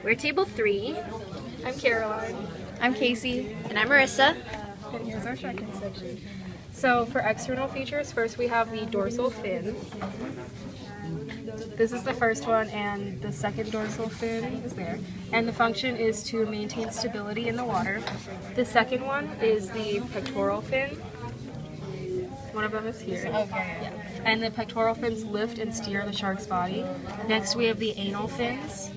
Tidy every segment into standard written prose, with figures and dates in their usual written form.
We're table 3. I'm Caroline. I'm Casey. And I'm Marissa. And here's our check-in section. So for external features, first we have the dorsal fin. This is the first one, and the second dorsal fin is there. And the function is to maintain stability in the water. The second one is the pectoral fin. One of them is here. Okay. Yeah. And the pectoral fins lift and steer the shark's body. Next we have the anal fins.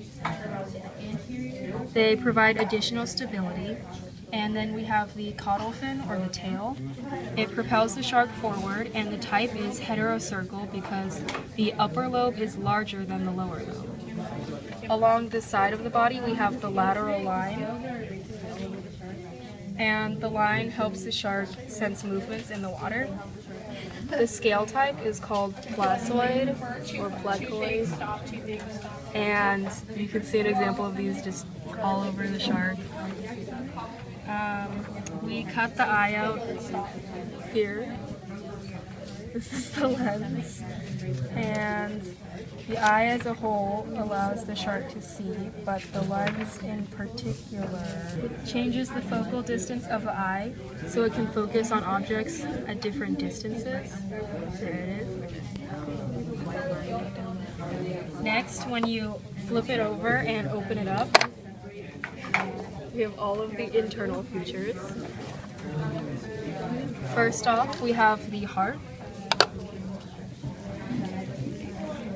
They provide additional stability. And then we have the caudal fin, or the tail. It propels the shark forward, and the type is heterocircle because the upper lobe is larger than the lower lobe. Along the side of the body, we have the lateral line. And the line helps the shark sense movements in the water. The scale type is called placoid or plecoid. And you can see an example of these just all over the shark. We cut the eye out here. This is the lens. And the eye as a whole allows the shark to see, but the lens in particular changes the focal distance of the eye so it can focus on objects at different distances. There it is. Next, when you flip it over and open it up, we have all of the internal features. First off, we have the heart.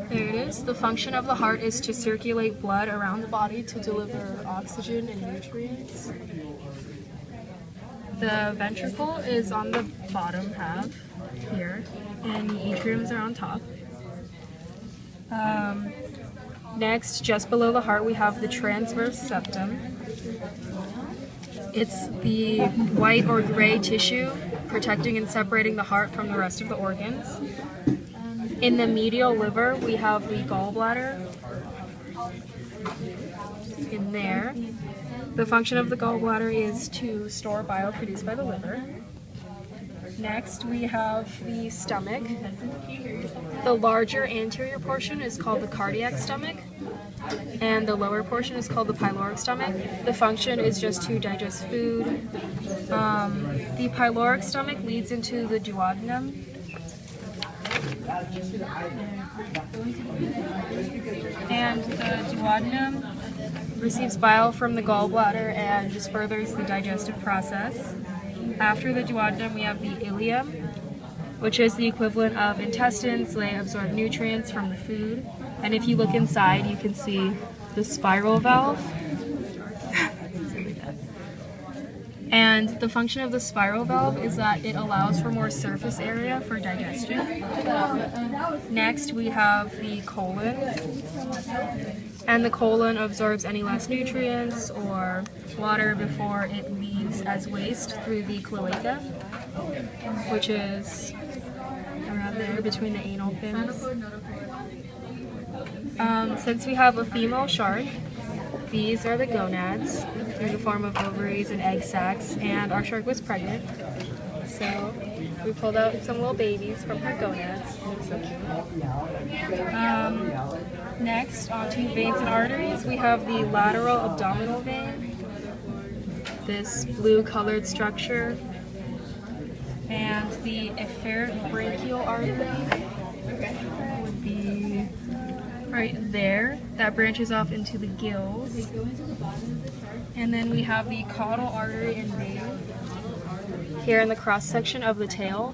There it is. The function of the heart is to circulate blood around the body to deliver oxygen and nutrients. The ventricle is on the bottom half here, and the atriums are on top. Next, just below the heart, we have the transverse septum. It's the white or gray tissue protecting and separating the heart from the rest of the organs. In the medial liver, we have the gallbladder in there. The function of the gallbladder is to store bile produced by the liver. Next, we have the stomach. The larger anterior portion is called the cardiac stomach, and the lower portion is called the pyloric stomach. The function is just to digest food. The pyloric stomach leads into the duodenum. And the duodenum receives bile from the gallbladder and just furthers the digestive process. After the duodenum, we have the ileum, which is the equivalent of intestines. They absorb nutrients from the food. And if you look inside, you can see the spiral valve. And the function of the spiral valve is that it allows for more surface area for digestion. Next, we have the colon. And the colon absorbs any less nutrients or water before it leaves as waste through the cloaca, which is around there between the anal fins. Since we have a female shark, these are the gonads. They're in the form of ovaries and egg sacs, and our shark was pregnant. So we pulled out some little babies from her gonads. They're so cute. Next, onto veins and arteries, we have the lateral abdominal vein, this blue-colored structure, and the efferent brachial artery would be right there. That branches off into the gills. And then we have the caudal artery and vein here in the cross-section of the tail.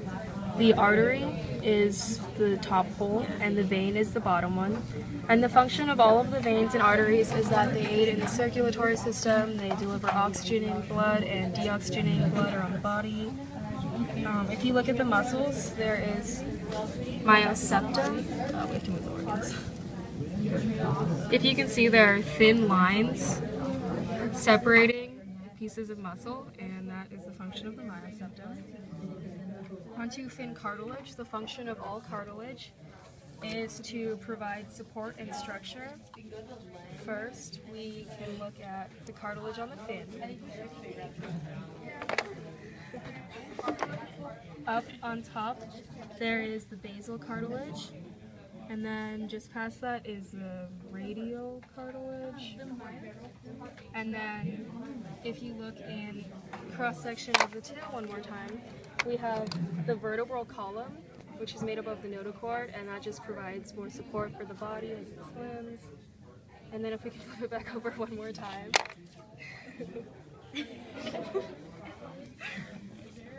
The artery is the top hole, and the vein is the bottom one. And the function of all of the veins and arteries is that they aid in the circulatory system, they deliver oxygenating blood and deoxygenating blood around the body. If you look at the muscles, there is myoseptum. Oh, we have to move the organs. If you can see, there are thin lines separating pieces of muscle, and that is the function of the myoseptum. Onto fin cartilage. The function of all cartilage is to provide support and structure. First, we can look at the cartilage on the fin. Up on top, there is the basal cartilage. And then just past that is the radial cartilage. image. And then if you look in cross-section of the tail one more time, we have the vertebral column, which is made up of the notochord, and that just provides more support for the body as it swims. And then if we can flip it back over one more time,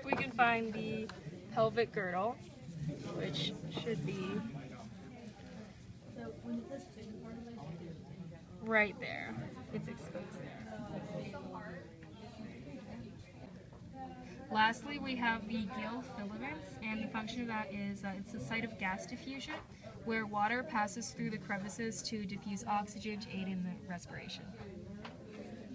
we can find the pelvic girdle, which should be right there. It's exposed there. Lastly, we have the gill filaments, and the function of that is it's the site of gas diffusion, where water passes through the crevices to diffuse oxygen to aid in the respiration.